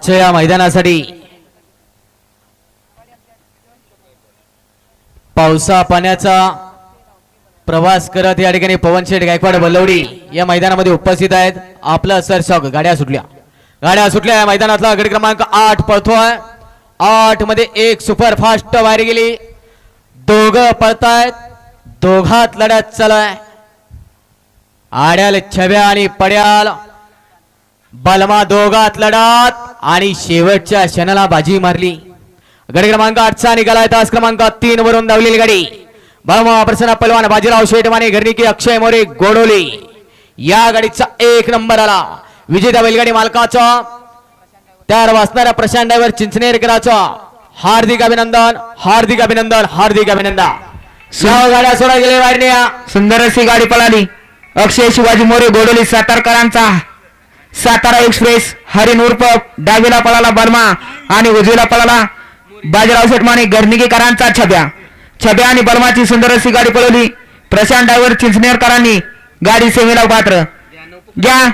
या मैदानासाठी पावसा पाण्याचा प्रवास करत या ठिकाणी पवनशेठ गायकवाड बल्लवडी या मैदानामध्ये उपस्थित आहेत. आपलं सरसॉक गाड्या सुटल्या या मैदानातला गडी क्रमांक 8 पळतोय. 8 मध्ये एक सुपर फास्ट वायर गेली. दोघं पळतायत. दोघात लढत चालय. आड्याल छब्या आणि पड्याल बलमा दोघात लढत आणि शेवटच्या क्षणाला बाजी मारली. गडी क्रमांक 8चा निघालाय. तास क्रमांक 3 वरून धावलेली गाडी बलमा प्रसन्न पलवान बाजीराव शेटमाने घरणीकी अक्षय मोरे गोडोली या गाडीचा 1 नंबर आला. विजेता बैलगाडी मालकाचा तयार वाचणाऱ्या प्रशांत ड्रायव्हर चिंचनेरकराचा हार्दिक अभिनंदन. सहा गाड्या सोडा गेले वाढण्या. सुंदर अशी गाडी पळाली. अक्षय शिवाजी मोरे गोडोली सातारकरांचा सातारा एक्सप्रेस. हरिण उर्फ डावीला पळाला बलमा आणि उजवीला पळाला बाजीराव शेटमाने घरणीकरांचा छब्या आणि बलमाची सुंदर अशी गाडी पळवली. प्रशांत ड्रायव्हर चिंचनेरकरांनी गाडी सेवेला पात्र घ्या.